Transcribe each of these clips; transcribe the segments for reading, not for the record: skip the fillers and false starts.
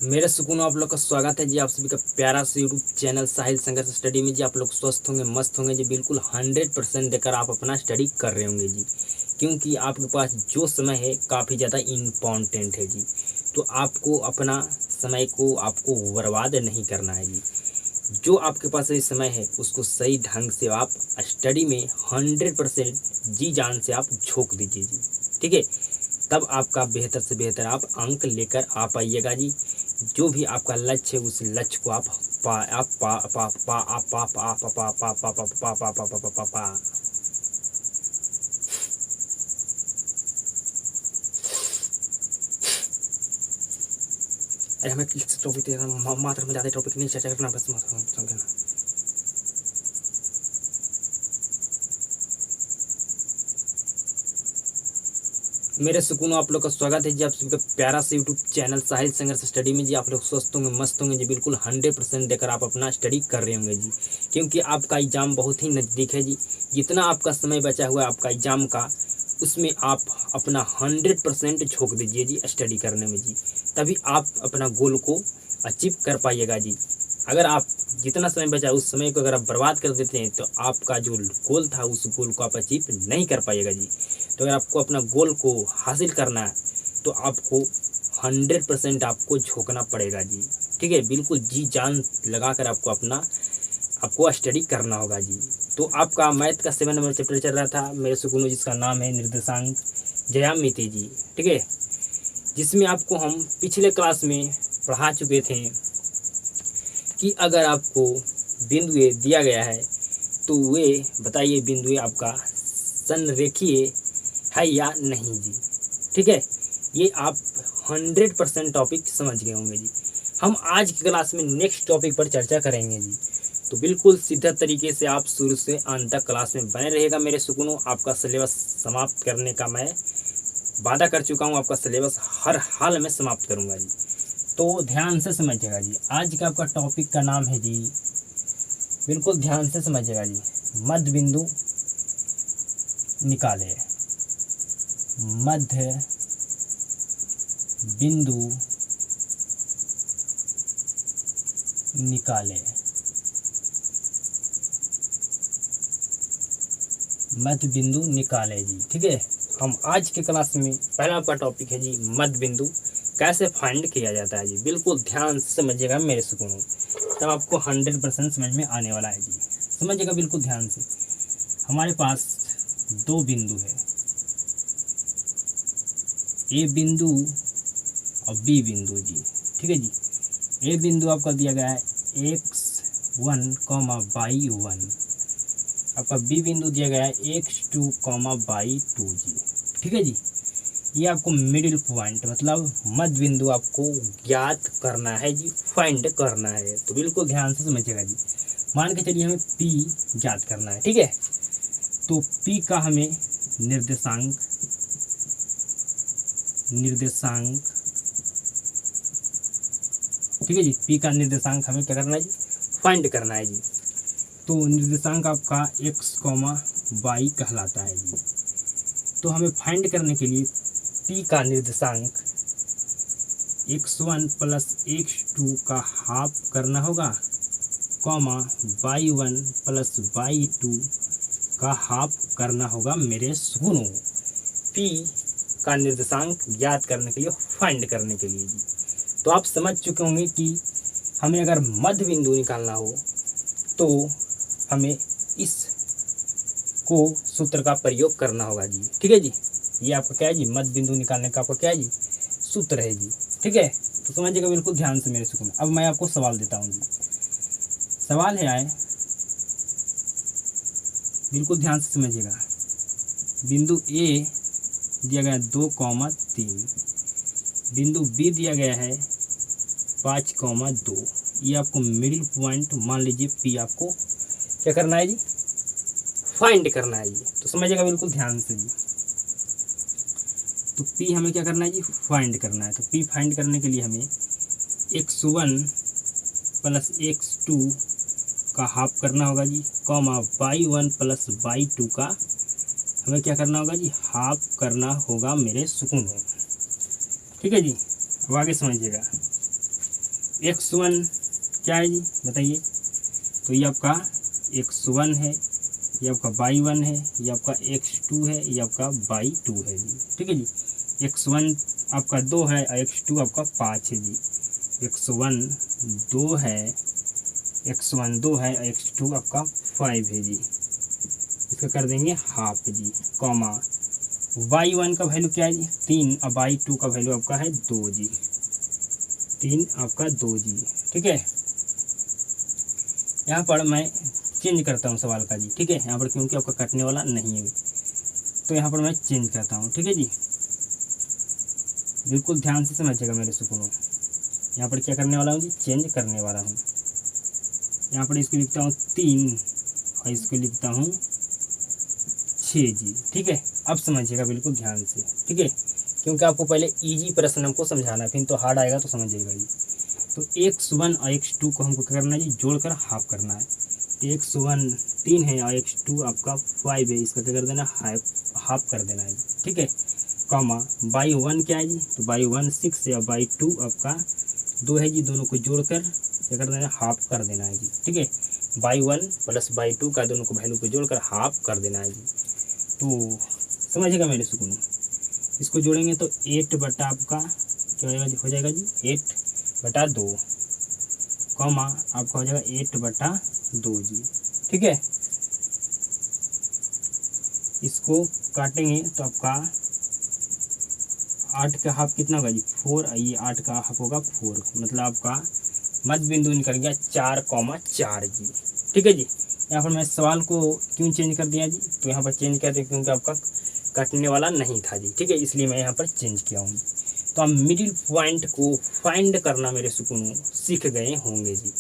मेरे सुकून आप लोग का स्वागत है जी। आप सभी का प्यारा सा यूट्यूब चैनल साहिल संघर्ष स्टडी में जी। आप लोग स्वस्थ होंगे, मस्त होंगे जी। बिल्कुल 100% देकर आप अपना स्टडी कर रहे होंगे जी, क्योंकि आपके पास जो समय है काफ़ी ज़्यादा इम्पॉर्टेंट है जी। तो आपको अपना समय को आपको बर्बाद नहीं करना है जी। जो आपके पास ये समय है उसको सही ढंग से आप स्टडी में 100% जी जान से आप झोंक दीजिए जी। ठीक है, तब आपका बेहतर से बेहतर आप अंक लेकर आ पाइएगा जी। जो भी आपका लक्ष्य है उस लक्ष्य को आप पा आप पा पा पा आप पा पा पा पा पा पा पा पा पा पा पा पा पा। अरे हमें किस टॉपिक मात्र में ज़्यादा टॉपिक नहीं चर्चा करना, बस समझना। मेरे सुकून आप लोग का स्वागत है जी। आप सभी का प्यारा सा यूट्यूब चैनल साहिल संघर्ष स्टडी में जी। आप लोग स्वस्थ होंगे, मस्त होंगे जी। बिल्कुल 100% देकर आप अपना स्टडी कर रहे होंगे जी, क्योंकि आपका एग्ज़ाम बहुत ही नज़दीक है जी। जितना आपका समय बचा हुआ है आपका एग्ज़ाम का, उसमें आप अपना 100% झोंक दीजिए जी स्टडी करने में जी। तभी आप अपना गोल को अचीव कर पाइएगा जी। अगर आप जितना समय बचा उस समय को अगर आप बर्बाद कर देते हैं तो आपका जो गोल था उस गोल को आप अचीव नहीं कर पाइएगा जी। तो अगर आपको अपना गोल को हासिल करना है तो आपको 100% आपको झोंकना पड़ेगा जी। ठीक है, बिल्कुल जी जान लगाकर आपको स्टडी करना होगा जी। तो आपका मैथ का 7 नंबर चैप्टर चल रहा था मेरे सुकूनों, जिसका नाम है निर्देशांक ज्यामिति जी। ठीक है, जिसमें आपको हम पिछले क्लास में पढ़ा चुके थे कि अगर आपको बिंदु दिया गया है तो वे बताइए बिंदु आपका संरेखीय है या नहीं जी। ठीक है, ये आप 100% टॉपिक समझ गए होंगे जी। हम आज की क्लास में नेक्स्ट टॉपिक पर चर्चा करेंगे जी। तो बिल्कुल सीधा तरीके से आप शुरू से अंत तक क्लास में बने रहेगा मेरे सुकूनों। आपका सिलेबस समाप्त करने का मैं वादा कर चुका हूँ। आपका सिलेबस हर हाल में समाप्त करूँगा जी। तो ध्यान से समझिएगा जी। आज का आपका टॉपिक का नाम है जी, बिल्कुल ध्यान से समझिएगा जी, मध्य बिंदु निकाले। मध्य बिंदु निकाले। मध्य बिंदु निकाले जी। ठीक है, हम आज के क्लास में पहला आपका टॉपिक है जी, मध्य बिंदु कैसे फाइंड किया जाता है जी। बिल्कुल ध्यान से समझिएगा मेरे सुकूनों, तब आपको 100% समझ में आने वाला है जी। समझिएगा बिल्कुल ध्यान से। हमारे पास दो बिंदु है, ए बिंदु और बी बिंदु जी। ठीक है जी, ए बिंदु आपका दिया गया है x1, y1। आपका बी बिंदु दिया गया है x2, y2 जी। ठीक है जी, ये आपको मिडिल पॉइंट मतलब मध्य बिंदु आपको ज्ञात करना है जी, फाइंड करना है। तो बिल्कुल ध्यान से समझिएगा जी। मान के चलिए हमें P ज्ञात करना है। ठीक है, तो P का हमें निर्देशांक ठीक है जी, P का निर्देशांक हमें क्या करना है जी, फाइंड करना है जी। तो निर्देशांक आपका x, y कहलाता है जी। तो हमें फाइंड करने के लिए P का निर्देशांक x1 प्लस x2 का हाफ करना होगा, y1 प्लस y2 का हाफ करना होगा मेरे सुकूनों। P का निर्देशांक ज्ञात करने के लिए, फाइंड करने के लिए जी। तो आप समझ चुके होंगे कि हमें अगर मध्य बिंदु निकालना हो तो हमें इस को सूत्र का प्रयोग करना होगा जी। ठीक है जी, ये आपका क्या है जी, मध्य बिंदु निकालने का आपका क्या है जी, सूत्र है जी। ठीक है, तो समझिएगा बिल्कुल ध्यान से मेरे सुकून। अब मैं आपको सवाल देता हूँ जी। सवाल है आए, बिल्कुल ध्यान से समझिएगा। बिंदु ए दिया गया 2,3, बिंदु बी दिया गया है 5,2। ये आपको मिडिल पॉइंट मान लीजिए P आपको क्या करना है जी, फाइंड करना है जी। तो समझिएगा बिल्कुल ध्यान से जी। तो P हमें क्या करना है जी, फाइंड करना है। तो P फाइंड करने के लिए हमें x1 प्लस x2 का हाफ करना होगा जी, y1 प्लस y2 का हमें क्या करना होगा जी, हाफ करना होगा मेरे सुकून हो। ठीक है जी, अब आगे समझिएगा। x1 क्या है जी बताइए। तो ये आपका x1 है, ये आपका y1 है, ये आपका x2 है, ये आपका y2 है जी। ठीक है जी। x1 आपका 2 है और x2 आपका 5 है जी। x1 2 है, x1 2 है और x2 आपका 5 है जी। इसका कर देंगे हाफ जी, कॉमा y1 का वैल्यू क्या है जी 3 और y2 का वैल्यू आपका है 2 जी, 3 आपका 2 जी। ठीक है, यहाँ पर मैं चेंज करता हूँ सवाल का जी। ठीक है, यहाँ पर क्योंकि आपका कटने वाला नहीं है तो यहाँ पर मैं चेंज करता हूँ। ठीक है जी, बिल्कुल ध्यान से समझिएगा मेरे सुकूनों। यहाँ पर क्या करने वाला हूँ जी, चेंज करने वाला हूँ। यहाँ पर इसको लिखता हूँ 3 और इसको लिखता हूँ 6 जी। ठीक है, अब समझिएगा बिल्कुल ध्यान से। ठीक है, क्योंकि आपको पहले इजी प्रश्न हमको समझाना है, फिर तो हार्ड आएगा तो समझिएगा जी। तो x1 और x2 को हमको क्या करना है जी, जोड़कर हाफ करना है। तो x1 3 है और x2 आपका 5 है, इसका क्या कर देना, हाफ कर देना है। ठीक है, कॉमा y1 क्या है जी, तो y1 6 है और y2 आपका 2 है जी, दोनों को जोड़कर क्या कर देना, हाफ कर देना है जी। ठीक है, y1 प्लस y2 का दोनों को वैल्यू को जोड़कर हाफ कर देना है जी। तो समझिएगा मेरे सुकून, इसको जोड़ेंगे तो 8 बटा आपका क्या हो जाएगा जी, 8 बटा 2, कॉमा आपका हो जाएगा 8 बटा 2 जी। ठीक है, इसको काटेंगे तो आपका 8 का हाफ कितना होगा जी, 4, ये 8 का हाफ होगा 4, मतलब आपका मध्य बिंदु निकल गया 4,4 जी। ठीक है जी, यहाँ पर मैं सवाल को क्यों चेंज कर दिया जी, तो यहाँ पर चेंज कर दिया क्योंकि आपका कटने वाला नहीं था जी। ठीक है, इसलिए मैं यहाँ पर चेंज किया हूँ। तो हम मिडिल पॉइंट को फाइंड करना मेरे सुकूनों सीख गए होंगे जी।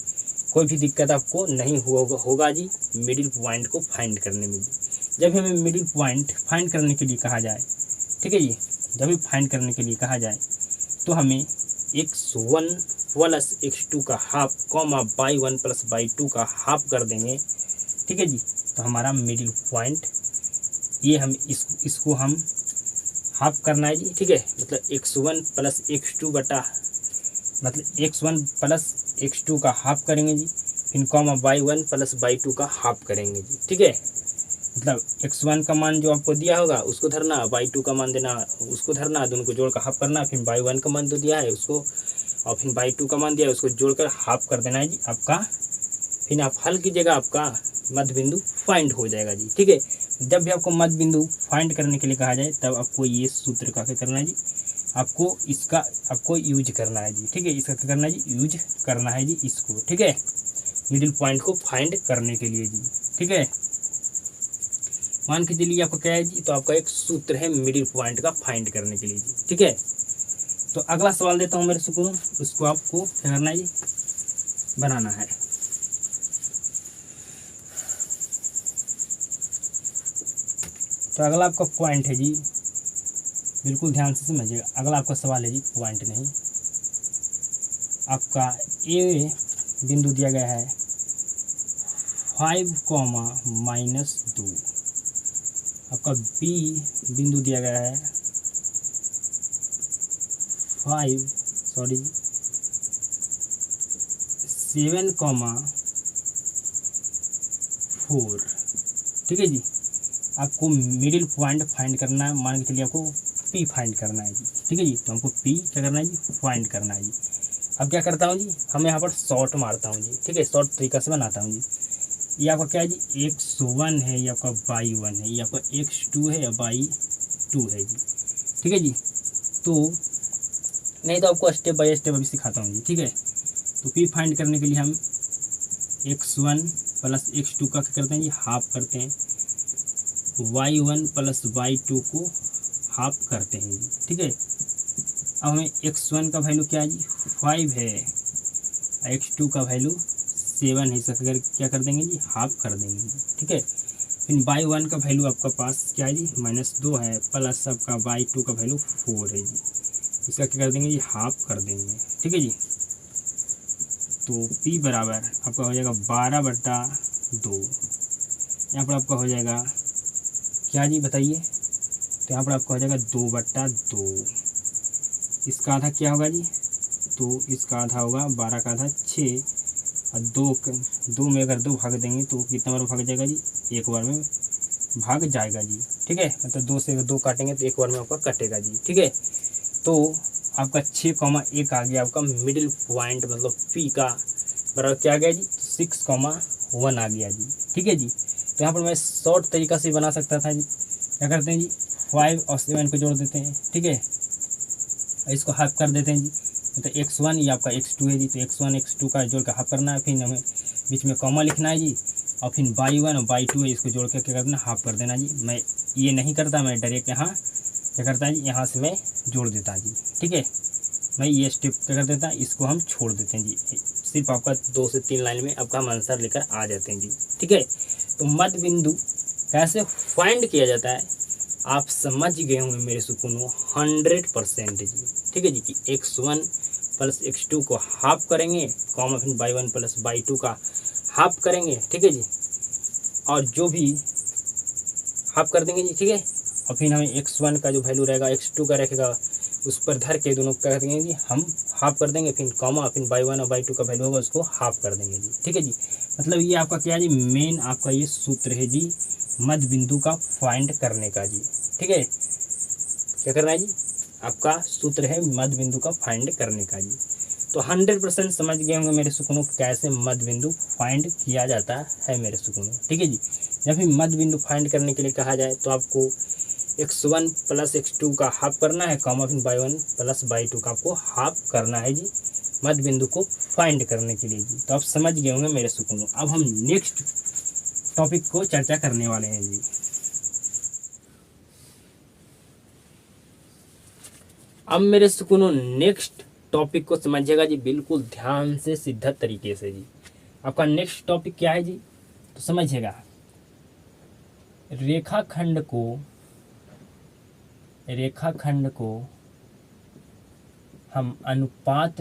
कोई भी दिक्कत आपको नहीं होगा जी मिडिल पॉइंट को फाइंड करने में जी। जब हमें मिडिल पॉइंट फाइंड करने के लिए कहा जाए, ठीक है जी, जब भी फाइंड करने के लिए कहा जाए तो हमें x1 प्लस x2 का half comma y1 plus y2 का हाफ कर देंगे। ठीक है जी, तो हमारा मिडिल पॉइंट ये हम इसको हम हाफ करना है जी। ठीक है, मतलब x1 प्लस x2 बटा, मतलब x1 प्लस x2 का हाफ करेंगे जी, फिर कॉमा y1 प्लस y2 का हाफ करेंगे जी। ठीक है, मतलब x1 का मान जो आपको दिया होगा उसको धरना, y2 का मान देना उसको धरना, दोनों को जोड़कर हाफ करना, फिर y1 का मान तो दिया है उसको, और फिर y2 का मान दिया है उसको जोड़कर हाफ कर देना है जी आपका। फिर आप हल कीजिएगा, आपका मध्य बिंदु फाइंड हो जाएगा जी। ठीक है, जब भी आपको मध्य बिंदु फाइंड करने के लिए कहा जाए तब आपको ये सूत्र का क्या करना है जी, आपको यूज करना है जी। ठीक है, इसका क्या करना है जी, यूज करना है जी इसको। ठीक है, मिडिल पॉइंट को फाइंड करने के लिए जी। ठीक है, मान के चलिए आपको क्या है जी, तो आपका एक सूत्र है मिडिल पॉइंट का फाइंड करने के लिए जी। ठीक है, तो अगला सवाल देता हूँ मेरे सुकून, उसको आपको क्या करना है जी, बनाना है। तो अगला आपका पॉइंट है जी, बिल्कुल ध्यान से समझिएगा। अगला आपका सवाल है जी, पॉइंट नहीं, आपका ए बिंदु दिया गया है 5,-2, आपका बी बिंदु दिया गया है 7,4। ठीक है जी, आपको मिडिल पॉइंट फाइंड करना है। मान के चलिए आपको पी फाइंड करना है जी। ठीक है जी, तो हमको पी क्या करना है जी, फाइंड करना है जी। अब क्या करता हूँ जी, हम यहाँ पर शॉर्ट मारता हूँ जी। ठीक है, शॉर्ट तरीका से बनाता हूँ जी। ये आपका क्या है जी, x1 है, ये आपका y1 है, ये आपका x2 है या y2 है जी। ठीक है जी, तो नहीं तो आपको स्टेप बाय स्टेप अभी सिखाता हूँ जी। ठीक है, तो पी फाइंड करने के लिए हम x1 प्लस x2 का क्या करते हैं जी, हाफ करते हैं, y1 प्लस y2 को हाफ करते हैं जी। ठीक है, अब हमें x1 का वैल्यू क्या है जी, 5 है, x2 का वैल्यू 7 है, इसका क्या कर देंगे जी, हाफ कर देंगे जी। ठीक है, फिर y1 का वैल्यू आपका पास क्या है जी, -2 है, प्लस आपका y2 का वैल्यू 4 है जी, इसका क्या कर देंगे जी, हाफ कर देंगे। ठीक है जी, तो p बराबर आपका हो जाएगा 12/2, यहाँ पर आपका हो जाएगा क्या जी बताइए, तो यहाँ पर आपका हो जाएगा 2/2, इसका आधा क्या होगा जी, तो इसका आधा होगा 12 का आधा 6, और 2 में अगर 2 भाग देंगे तो कितना बार भाग जाएगा जी, एक बार में भाग जाएगा जी। ठीक है, मतलब 2 से अगर 2 काटेंगे तो एक बार में आपका कटेगा जी। ठीक है, तो आपका 6,1 आ गया आपका मिडिल पॉइंट, मतलब पी का बराबर क्या आ गया जी, 6,1 आ गया जी। ठीक है जी, तो यहाँ पर मैं शॉर्ट तरीका से बना सकता था जी। क्या करते हैं जी, 5 और 7 को जोड़ देते हैं। ठीक है, इसको हाफ कर देते हैं जी, मतलब x1 ये आपका x2 है जी, तो x1 x2 का जोड़ कर हाफ करना है, फिर हमें बीच में कॉमा लिखना है जी, और फिर y1 और y2 है इसको जोड़ कर क्या कर देना, हाफ कर देना जी। मैं ये नहीं करता, मैं डायरेक्ट यहाँ क्या करता है जी, यहाँ से मैं जोड़ देता जी। ठीक है, मैं ये स्टेप क्या कर देता, इसको हम छोड़ देते हैं जी, सिर्फ आपका 2 से 3 लाइन में आपका हम आंसर लेकर आ जाते हैं जी। ठीक है, तो मध्य बिंदु कैसे फाइंड किया जाता है आप समझ गए होंगे मेरे सुकूनों 100% जी। ठीक है जी, कि x1 प्लस x2 को हाफ करेंगे, कॉमा फिर y1 प्लस y2 का हाफ करेंगे। ठीक है जी, और जो भी हाफ कर देंगे जी। ठीक है, और फिर हमें x1 का जो वैल्यू रहेगा x2 का रखेगा, उस पर धर के दोनों क्या करेंगे जी, हम हाफ कर देंगे, फिर कॉमा फिर y1 और y2 का वैल्यू होगा उसको हाफ कर देंगे जी। ठीक है जी, मतलब ये आपका क्या है जी, मेन आपका ये सूत्र है जी मध्य बिंदु का फाइंड करने का जी। ठीक है, क्या करना है जी, आपका सूत्र है मध्य बिंदु का फाइंड करने का जी। तो 100% समझ गए होंगे मेरे सुकूनों कैसे मध्य बिंदु फाइंड किया जाता है मेरे सुकूनों। ठीक है जी, जब भी मध्य बिंदु फाइंड करने के लिए कहा जाए तो आपको x1 प्लस x2 का हाफ करना है, कॉमा फिर y1 प्लस y2 का आपको हाफ करना है जी मध्य बिंदु को फाइंड करने के लिए जी। तो आप समझ गए होंगे मेरे सुकूनों। अब हम नेक्स्ट टॉपिक को चर्चा करने वाले हैं जी। अब मेरे सुकूनों नेक्स्ट टॉपिक को समझिएगा जी, बिल्कुल ध्यान से सीधा तरीके से जी। आपका नेक्स्ट टॉपिक क्या है जी, तो समझिएगा, रेखाखंड को हम अनुपात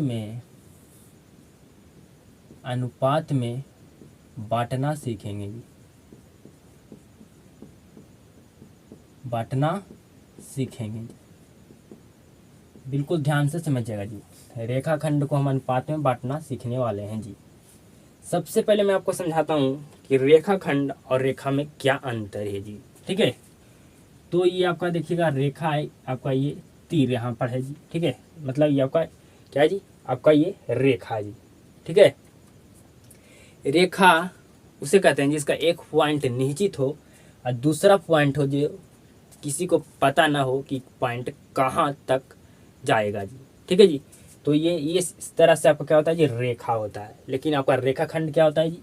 में बांटना सीखेंगे जी, बांटना सीखेंगे जी। बिल्कुल ध्यान से समझिएगा जी, रेखाखंड को हम अनुपात में बांटना सीखने वाले हैं जी। सबसे पहले मैं आपको समझाता हूँ कि रेखाखंड और रेखा में क्या अंतर है जी। ठीक है, तो ये आपका देखिएगा रेखा है, आपका ये तीर यहाँ पर है जी। ठीक है, मतलब ये आपका क्या है जी, आपका ये रेखा है जी। ठीक है, रेखा उसे कहते हैं जिसका एक पॉइंट निश्चित हो और दूसरा पॉइंट हो जो किसी को पता ना हो कि पॉइंट कहाँ तक जाएगा जी। ठीक है जी, तो ये इस तरह से आपका क्या होता है जी, रेखा होता है। लेकिन आपका रेखाखंड क्या होता है जी,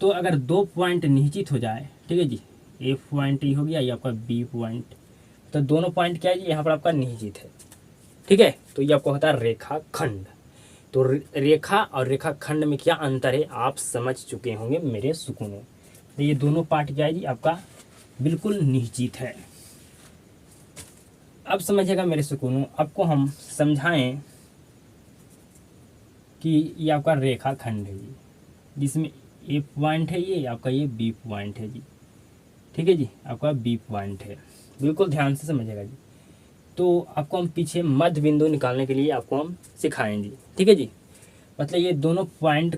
तो अगर 2 पॉइंट निश्चित हो जाए, ठीक है जी, ए पॉइंट ही हो गया, ये आपका बी पॉइंट, तो दोनों पॉइंट क्या है जी, यहाँ पर आपका निश्चित है। ठीक है, तो ये आपको होता है रेखाखंड। तो रेखा और रेखाखंड में क्या अंतर है आप समझ चुके होंगे मेरे सुकूनों। तो ये दोनों पार्ट क्या है जी, आपका बिल्कुल निश्चित है। अब समझिएगा मेरे सुकूनों, आपको हम समझाएं कि ये आपका रेखाखंड है जी, जिसमें ए पॉइंट है, ये आपका ये बी पॉइंट है जी। ठीक है जी, आपका बी पॉइंट है, बिल्कुल ध्यान से समझिएगा जी। तो आपको हम पीछे मध्य बिंदु निकालने के लिए आपको हम सिखाएंगे। ठीक है जी, मतलब ये दोनों पॉइंट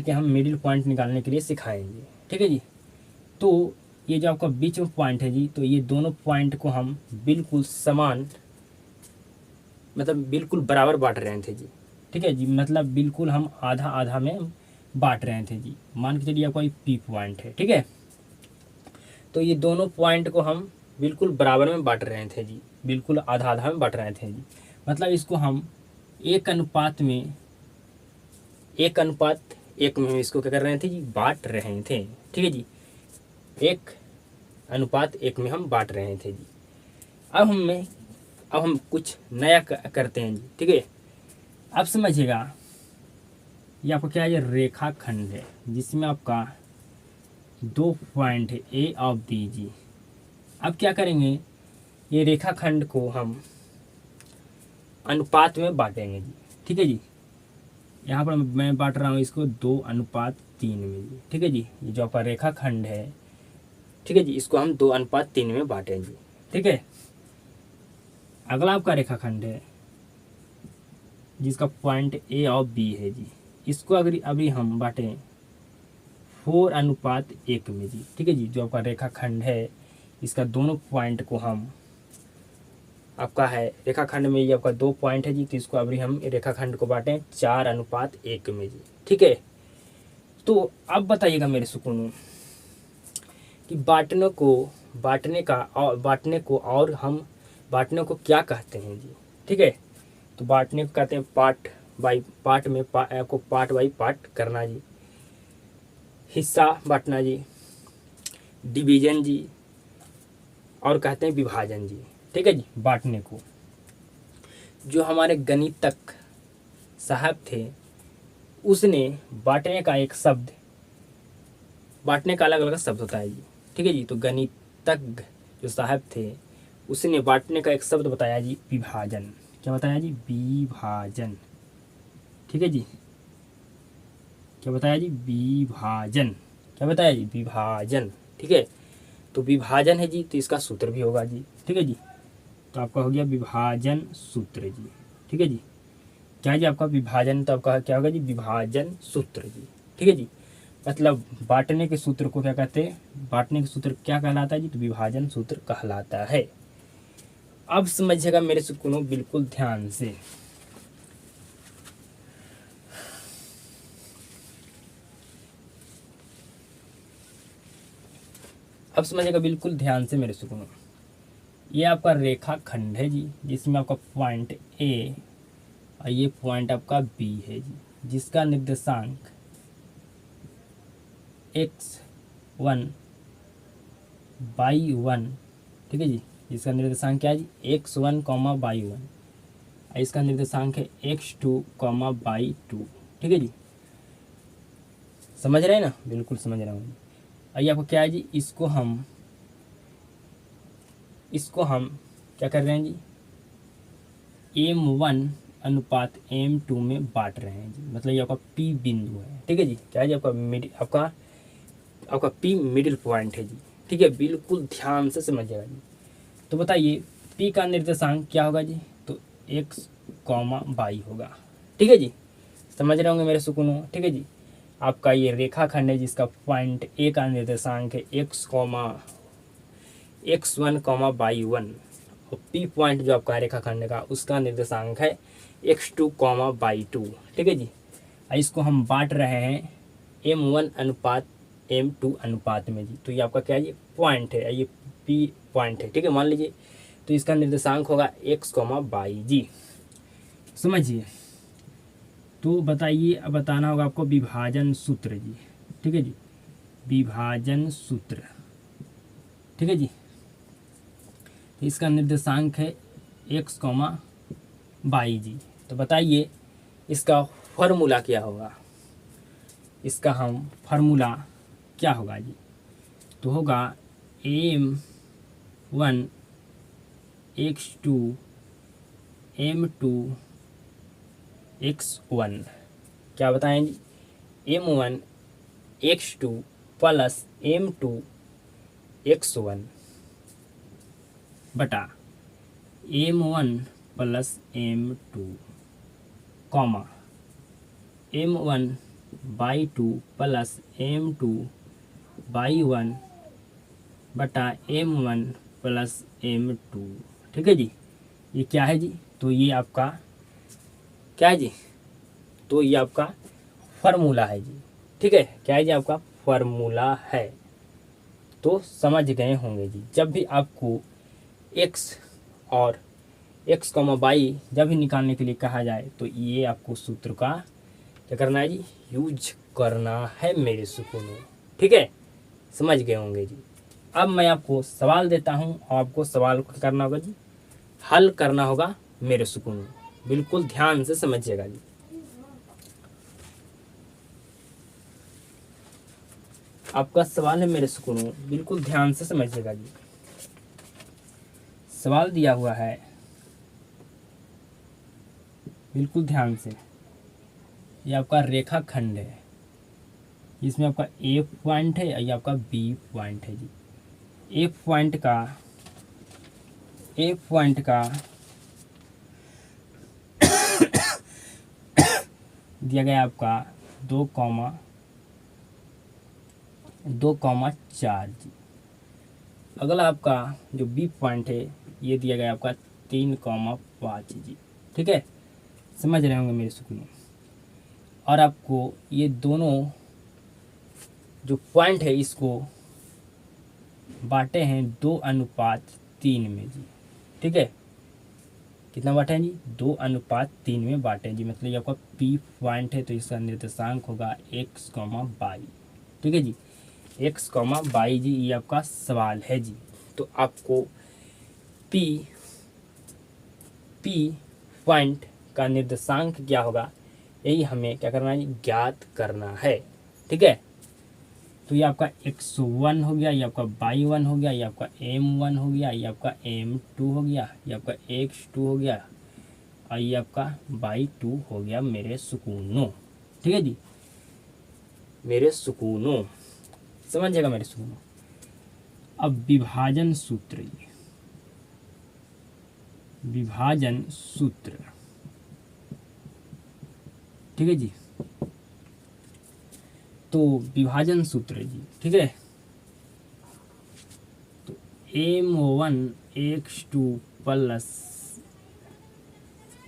के हम मिडिल पॉइंट निकालने के लिए सिखाएंगे। ठीक है जी, तो ये जो आपका बीच में पॉइंट है जी, तो ये दोनों पॉइंट को हम बिल्कुल समान, मतलब बिल्कुल बराबर बांट रहे थे जी। ठीक है जी, मतलब बिल्कुल हम आधा आधा में बांट रहे थे जी। मान के चलिए आपका ये पी पॉइंट है। ठीक है, तो ये दोनों पॉइंट को हम बिल्कुल बराबर में बांट रहे थे जी, बिल्कुल आधा आधा में बांट रहे थे जी। मतलब इसको हम 1:1 में इसको क्या कर रहे थे जी, बांट रहे थे। ठीक है जी, 1:1 में हम बांट रहे थे जी। अब हम कुछ नया करते हैं जी। ठीक है, अब समझिएगा, ये आपका क्या है, ये रेखाखंड है जिसमें आपका 2 पॉइंट है ए और बी जी। अब क्या करेंगे, ये रेखाखंड को हम अनुपात में बांटेंगे जी। ठीक है जी, यहाँ पर मैं बांट रहा हूँ इसको 2:3 में जी। ठीक है जी, ये जो आपका रेखाखंड है, ठीक है जी, इसको हम 2:3 में बांटेंगे। ठीक है, अगला आपका रेखाखंड है जिसका पॉइंट ए और बी है जी। इसको अगर अभी हम बांटें 4:1 में जी, ठीक है जी। जो आपका रेखाखंड है इसका दोनों पॉइंट को हम आपका है रेखाखंड में ये आपका 2 पॉइंट है जी, तो इसको अभी हम रेखाखंड को बांटें 4:1 में जी, ठीक है। तो अब बताइएगा मेरे सुकूनों कि बांटने को क्या कहते हैं जी, ठीक है। तो बांटने को कहते हैं पार्ट बाई पार्ट करना जी, हिस्सा बांटना जी, डिवीजन जी, और कहते हैं विभाजन जी, ठीक है जी। बांटने को जो हमारे गणितज्ञ साहब थे उसने बांटने का एक शब्द, बांटने का अलग अलग शब्द होता है जी, ठीक है जी। तो गणितज्ञ जो साहब थे उसने बांटने का एक शब्द बताया जी, विभाजन। क्या बताया जी? विभाजन, ठीक है जी। क्या बताया जी? विभाजन। क्या बताया जी? विभाजन, ठीक है। तो विभाजन है जी, तो इसका सूत्र भी होगा जी, ठीक है जी। तो आपका हो गया विभाजन सूत्र जी, ठीक है जी। क्या जी? आपका विभाजन, तो आपका क्या होगा जी? विभाजन सूत्र जी, ठीक है जी। मतलब बांटने के सूत्र को क्या कहते हैं? बांटने के सूत्र क्या कहलाता है जी? तो विभाजन सूत्र कहलाता है। अब समझिएगा मेरे सुकूनों बिल्कुल ध्यान से। अब समझिएगा बिल्कुल ध्यान से मेरे सुकूनों। ये आपका रेखाखंड है जी, जिसमें आपका पॉइंट ए और ये पॉइंट आपका बी है जी, जिसका निर्देशांक x1 y1, ठीक है जी। इसका निर्देशांक क्या है जी? x1, y1। इसका निर्देशांक है x2, y2, ठीक है जी। समझ रहे हैं ना? बिल्कुल समझ रहा हूँ। आइए आपको क्या है जी? इसको हम क्या कर रहे हैं जी? m1:m2 में बांट रहे हैं जी। मतलब ये आपका P बिंदु है, ठीक है जी। क्या है जी? आपका P मिडिल पॉइंट है जी, ठीक है। बिल्कुल ध्यान से समझिएगा जी। तो बताइए P का निर्देशांक क्या होगा जी? तो x, y होगा, ठीक है जी। समझ रहे होंगे मेरे सुकूनों, ठीक है जी। आपका ये रेखाखंड है जिसका पॉइंट ए का निर्देशांक है x1, y1, और P पॉइंट जो आपका रेखाखंड का उसका निर्देशांक है x2, y2, ठीक है जी। इसको हम बांट रहे हैं m1:m2 अनुपात में जी। तो ये आपका क्या है? ये पॉइंट है, ये P पॉइंट है, ठीक है। मान लीजिए तो इसका निर्देशांक होगा x, y जी, समझिए। तो बताइए, अब बताना होगा आपको विभाजन सूत्र जी, ठीक है जी। विभाजन सूत्र, ठीक है जी। तो इसका निर्देशांक है x, y जी। तो बताइए इसका फॉर्मूला क्या होगा? इसका हम फार्मूला क्या होगा जी? तो होगा m1 x2 m2 x1। क्या बताएं जी? m1 x2 plus m2 x1 बटा m1 plus m2 comma m1/2 plus m2 y1 बटा m1 प्लस m2, ठीक है जी। ये क्या है जी? तो ये आपका क्या है जी? तो ये आपका फार्मूला है जी, ठीक है। क्या है जी? आपका फार्मूला है। तो समझ गए होंगे जी। जब भी आपको x और x, y जब भी निकालने के लिए कहा जाए तो ये आपको सूत्र का क्या करना है जी? यूज करना है मेरे सुकूनों, ठीक है। समझ गए होंगे जी। अब मैं आपको सवाल देता हूँ और आपको सवाल को क्या करना होगा जी? हल करना होगा मेरे सुकूनों। बिल्कुल ध्यान से समझिएगा जी। आपका सवाल है मेरे सुकूनों, बिल्कुल ध्यान से समझिएगा जी। सवाल दिया हुआ है, बिल्कुल ध्यान से। ये आपका रेखाखंड है, इसमें आपका ए पॉइंट है और ये आपका बी पॉइंट है जी। ए पॉइंट का दिया गया आपका 2,4 जी। अगला आपका जो बी पॉइंट है ये दिया गया आपका 3,5 जी। ठीक है, समझ रहे होंगे मेरे सुकून। और आपको ये दोनों जो पॉइंट है इसको बांटे हैं 2:3 में जी। ठीक है, कितना बांटे हैं जी? 2:3 में बांटे हैं जी। मतलब ये आपका पी पॉइंट है तो इसका निर्देशांक होगा x, y। ठीक है जी, x, y जी, ये आपका सवाल है जी। तो आपको पी पॉइंट का निर्देशांक क्या होगा यही हमें क्या करना है, ज्ञात करना है। ठीक है, तो ये आपका x1 हो गया, ये आपका y1 हो गया, ये आपका m1 हो गया, ये आपका m2 हो गया, ये आपका x2 हो गया और ये आपका y2 हो गया मेरे सुकूनों। ठीक है जी, मेरे सुकूनों, समझिएगा मेरे सुकूनों। अब विभाजन सूत्र, ये विभाजन सूत्र। ठीक है जी, तो विभाजन सूत्र जी। ठीक है, तो m1x2 प्लस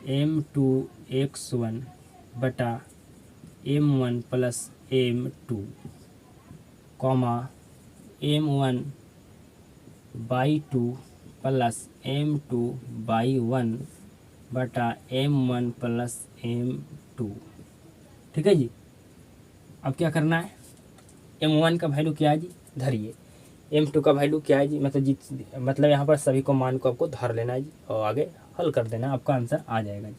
m2x1 बटा m1 plus m2 comma m1/2 plus m2/1 बटा m1 प्लस m2। ठीक है जी, अब क्या करना है, m1 का वैल्यू क्या है जी, धरिए। m2 का वैल्यू क्या है जी, मतलब यहाँ पर सभी को मान को आपको धर लेना है जी और आगे हल कर देना, आपका आंसर आ जाएगा जी।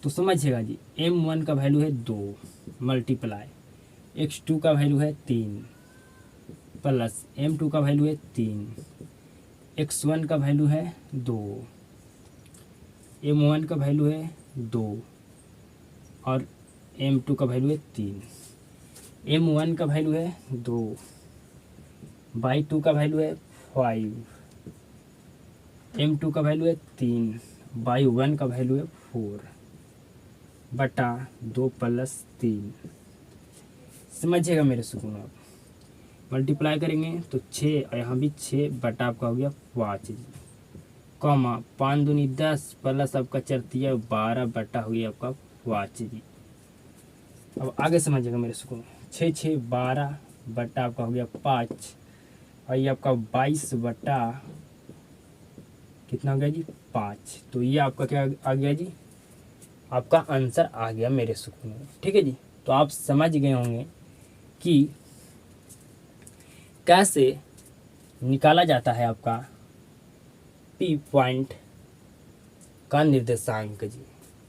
तो समझिएगा जी, m1 का वैल्यू है 2 मल्टीप्लाई x2 का वैल्यू है 3 प्लस m2 का वैल्यू है 3, x1 का वैल्यू है 2, m1 का वैल्यू है 2 और m2 का वैल्यू है 3। m1 का वैल्यू है 2, y2 का वैल्यू है 5, m2 का वैल्यू है 3, y1 का वैल्यू है 4 बटा 2 प्लस 3। समझिएगा मेरे सुकून। आप मल्टीप्लाई करेंगे तो 6 और यहाँ भी 6 बटा आपका हो गया 5 जी, कॉमा 5 दूनी 10 प्लस आपका 4 12 बटा हो गया आपका 5 जी। अब आगे समझिएगा मेरे सुकून, 6 6 12 बटा आपका हो गया 5 और ये आपका 22 बटा कितना हो गया जी, 5। तो ये आपका क्या आ गया जी, आपका आंसर आ गया मेरे सुकून। ठीक है जी, तो आप समझ गए होंगे कि कैसे निकाला जाता है आपका पी पॉइंट का निर्देशांक जी।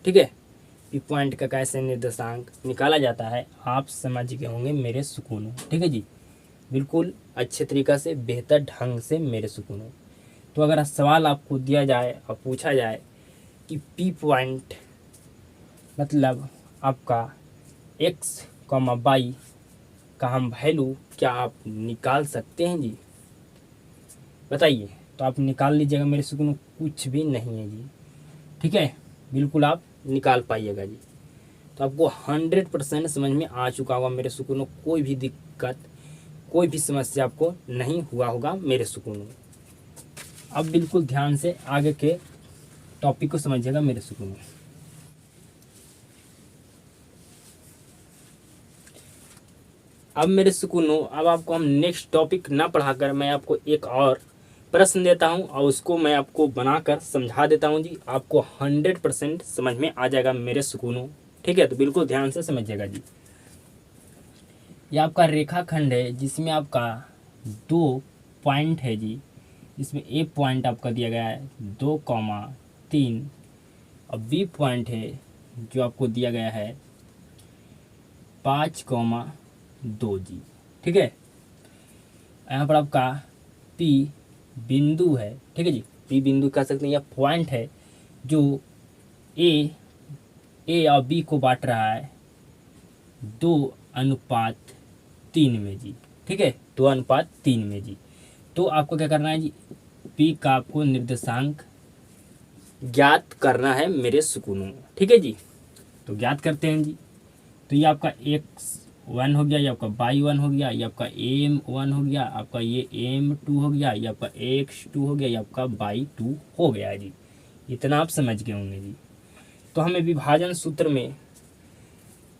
ठीक है, पी पॉइंट का कैसे निर्देशांक निकाला जाता है आप समझ गए होंगे मेरे सुकूनों। ठीक है जी, बिल्कुल अच्छे तरीक़ा से, बेहतर ढंग से मेरे सुकूनों। तो अगर सवाल आपको दिया जाए और पूछा जाए कि पी पॉइंट मतलब आपका x, y का हम वैल्यू क्या आप निकाल सकते हैं जी, बताइए। तो आप निकाल लीजिएगा मेरे सुकूनों, कुछ भी नहीं है जी। ठीक है, बिल्कुल आप निकाल पाइएगा जी। तो आपको 100% समझ में आ चुका होगा मेरे सुकूनों, कोई भी दिक्कत, कोई भी समस्या आपको नहीं हुआ होगा मेरे सुकूनों। अब बिल्कुल ध्यान से आगे के टॉपिक को समझिएगा मेरे सुकूनों। अब मेरे सुकूनों, अब आपको हम नेक्स्ट टॉपिक ना पढ़ाकर मैं आपको एक और प्रश्न देता हूं और उसको मैं आपको बनाकर समझा देता हूं जी। आपको 100% समझ में आ जाएगा मेरे सुकूनों। ठीक है, तो बिल्कुल ध्यान से समझिएगा जी। ये आपका रेखाखंड है जिसमें आपका 2 पॉइंट है जी। इसमें ए पॉइंट आपका दिया गया है 2,3 और बी पॉइंट है जो आपको दिया गया है 5,2 जी। ठीक है, यहाँ पर आपका पी बिंदु है। ठीक है जी, पी बिंदु कह सकते हैं या पॉइंट है जो ए और बी को बांट रहा है 2:3 में जी। ठीक है, 2:3 में जी। तो आपको क्या करना है जी, पी का आपको निर्देशांक ज्ञात करना है मेरे सुकूनों। ठीक है जी, तो ज्ञात करते हैं जी। तो ये आपका x1 हो गया, ये आपका y1 हो गया, ये आपका m1 हो गया, आपका ये m2 हो गया, ये आपका x2 हो गया, ये आपका y2 हो गया जी। इतना आप समझ गए होंगे जी। तो हमें विभाजन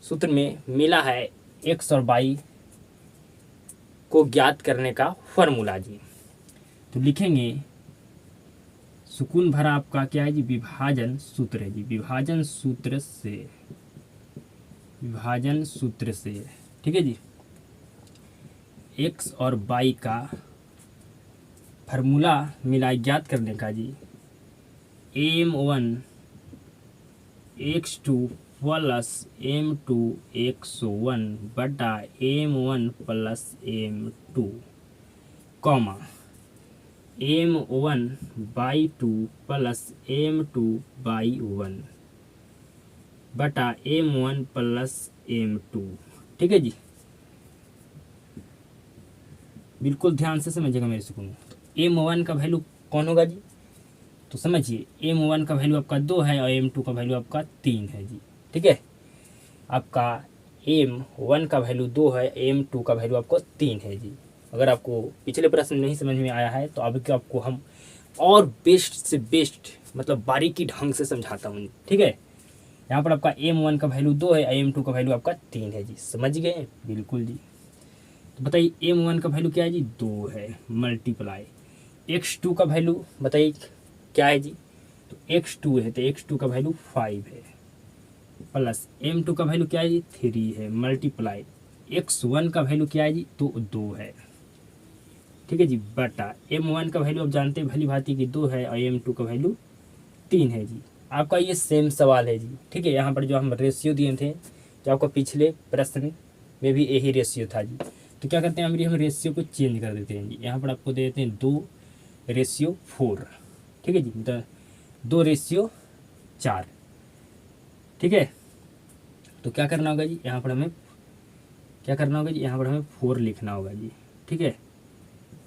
सूत्र में मिला है x और y को ज्ञात करने का फॉर्मूला जी। तो लिखेंगे सुकून भरा आपका क्या है जी, विभाजन सूत्र है जी। विभाजन सूत्र से ठीक है जी, x और y का फार्मूला मिला ज्ञात करने का जी। m1 x2 plus m2 x1 बटा m1 plus m2 comma m1 y2 plus m2 y1 बटा m1 प्लस m2। ठीक है जी, बिल्कुल ध्यान से समझिएगा मेरे सुकून। m1 का वैल्यू कौन होगा जी, तो समझिए m1 का वैल्यू आपका 2 है और m2 का वैल्यू आपका 3 है जी। ठीक है, आपका m1 का वैल्यू 2 है, m2 का वैल्यू आपको 3 है जी। अगर आपको पिछले प्रश्न नहीं समझ में आया है तो अभी आपको हम और बेस्ट से बेस्ट मतलब बारीकी ढंग से समझाता हूँ। ठीक है, यहाँ पर आपका m1 का वैल्यू 2 है, m2 का वैल्यू आपका 3 है जी। समझ गए, बिल्कुल जी। तो बताइए m1 का वैल्यू क्या है जी, 2 है, मल्टीप्लाई x2 का वैल्यू बताइए क्या है जी, तो x2 है, तो x2 का वैल्यू 5 है, प्लस m2 का वैल्यू क्या है जी, 3 है, मल्टीप्लाई x1 का वैल्यू क्या है जी, तो 2 है। ठीक है जी, बटा m1 का वैल्यू आप जानते हैं भली भांति कि 2 है और m2 का वैल्यू 3 है जी। आपका ये सेम सवाल है जी। ठीक है, यहाँ पर जो हम रेशियो दिए थे, जो आपको पिछले प्रश्न में भी यही रेशियो था जी। तो क्या करते हैं हम रेशियो को चेंज कर देते हैं जी। यहाँ पर आपको दे देते हैं 2:4। ठीक है जी, मतलब 2:4। ठीक है, तो क्या करना होगा जी, यहाँ पर हमें क्या करना होगा जी, यहाँ पर हमें 4 लिखना होगा जी। ठीक है,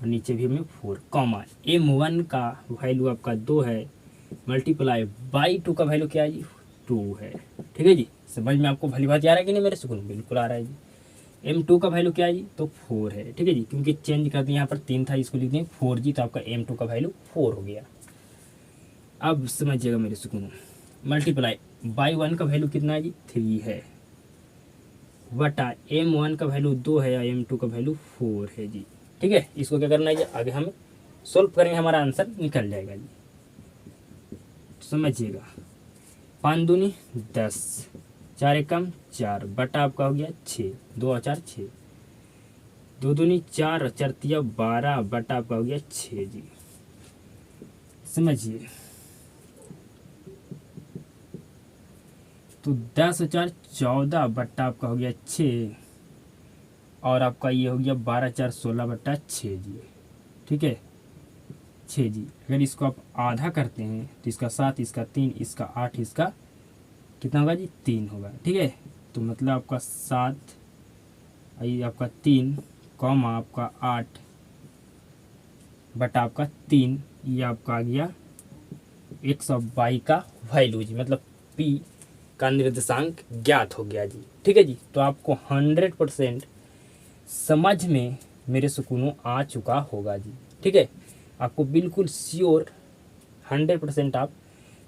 और नीचे भी हमें 4 कॉमा m1 का वैल्यू आपका 2 है, मल्टीप्लाई y2 का वैल्यू क्या है जी, 2 है। ठीक है जी, समझ में आपको भली बात आ रहा है कि नहीं मेरे सुकून, बिल्कुल आ रहा है जी। m2 का वैल्यू क्या है जी, तो 4 है। ठीक है जी, क्योंकि चेंज कर दिए, यहाँ पर 3 था, इसको लिख दें 4 जी, तो आपका m2 का वैल्यू 4 हो गया। अब समझिएगा मेरे सुकून, मल्टीप्लाई y1 का वैल्यू कितना है जी, 3 है, बटा m1 का वैल्यू 2 है और m2 का वैल्यू 4 है जी। ठीक है, इसको क्या करना है जी, आगे हम सोल्व करेंगे, हमारा आंसर निकल जाएगा जी। समझिएगा, 5 दूनी 10, 4 एकम 4 बटा आपका हो गया 6, 2 और 4 6, 2 दूनी 4 और 4 तिया 12 बटा आपका हो गया 6 जी। समझिए, तो 10 और 4 14 बटा आपका हो गया 6 और आपका ये हो गया 12 4 16 बटा 6 जी। ठीक है, 6 जी। अगर इसको आप आधा करते हैं तो इसका 7, इसका 3, इसका 8, इसका कितना होगा जी, 3 होगा। ठीक है, तो मतलब आपका 7, ये आपका 3 कॉमा आपका 8 बटा आपका 3, ये आपका आ गया x और y का वैल्यू जी, मतलब p का निर्देशांक ज्ञात हो गया जी। ठीक है जी, तो आपको 100% समझ में मेरे सुकूनों आ चुका होगा जी। ठीक है, आपको बिल्कुल श्योर 100% आप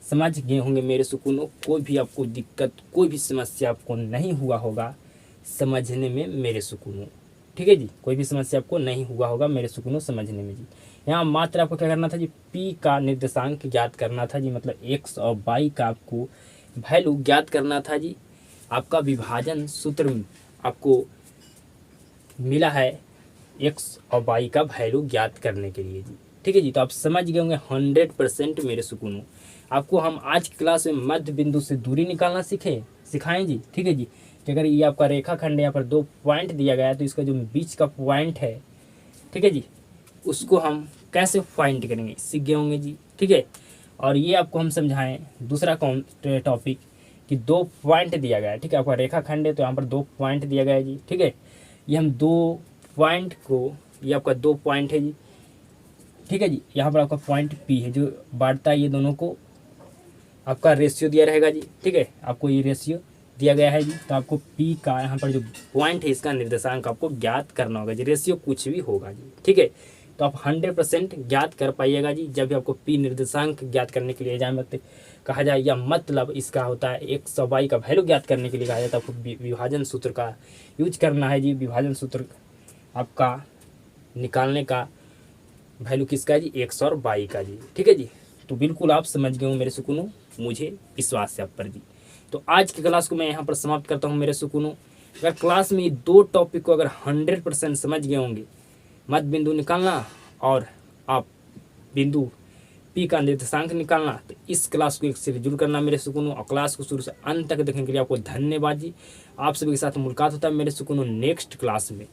समझ गए होंगे मेरे सुकूनों। कोई भी आपको दिक्कत, कोई भी समस्या आपको नहीं हुआ होगा समझने में मेरे सुकूनों। ठीक है जी, कोई भी समस्या आपको नहीं हुआ होगा मेरे सुकूनों समझने में जी। यहाँ मात्र आपको क्या करना था जी, p का निर्देशांक ज्ञात करना था जी, मतलब x और y का आपको वैल्यू ज्ञात करना था जी। आपका विभाजन सूत्र में आपको मिला है x और y का वैल्यू ज्ञात करने के लिए जी। ठीक है जी, तो आप समझ गए होंगे 100% मेरे सुकूनों। आपको हम आज की क्लास में मध्य बिंदु से दूरी निकालना सिखाएं जी। ठीक है जी, कि अगर ये आपका रेखाखंड यहाँ पर 2 पॉइंट दिया गया है तो इसका जो बीच का पॉइंट है, ठीक है जी, उसको हम कैसे फाइंड करेंगे सीख गए होंगे जी। ठीक है, और ये आपको हम समझाएं दूसरा टॉपिक कि 2 पॉइंट दिया गया है। ठीक है, आपका रेखाखंड है तो यहाँ पर 2 पॉइंट दिया गया है जी। ठीक है, ये हम 2 पॉइंट को, ये आपका 2 पॉइंट है जी। ठीक है जी, यहाँ पर आपका पॉइंट P है जो बांटता है ये दोनों को, आपका रेशियो दिया रहेगा जी। ठीक है, आपको ये रेशियो दिया गया है जी। तो आपको पी का यहाँ पर जो पॉइंट है इसका निर्देशांक आपको ज्ञात करना होगा जी, रेशियो कुछ भी होगा जी, ठीक है। तो आप 100% ज्ञात कर पाइएगा जी जब भी आपको पी निर्देशांक ज्ञात करने के लिए एग्जाम में कहा जाए, या मतलब इसका होता है 100 का वैल्यू ज्ञात करने के लिए कहा जाता है, आपको विभाजन सूत्र का यूज करना है जी। विभाजन सूत्र आपका निकालने का वैल्यू किसका है जी, 100 का जी, ठीक है जी। तो बिल्कुल आप समझ गए हो मेरे सुकूनों, मुझे विश्वास है आप पर जी। तो आज की क्लास को मैं यहाँ पर समाप्त करता हूँ मेरे सुकूनों। अगर क्लास में ये 2 टॉपिक को अगर 100% समझ गए होंगे, मध्य बिंदु निकालना और आप बिंदु पी का निर्देशांक निकालना, तो इस क्लास को एक से जरूर करना मेरे सुकूनों। और क्लास को शुरू से अंत तक देखने के लिए आपको धन्यवाद जी। आप सभी के साथ मुलाकात होता है मेरे सुकूनों नेक्स्ट क्लास में।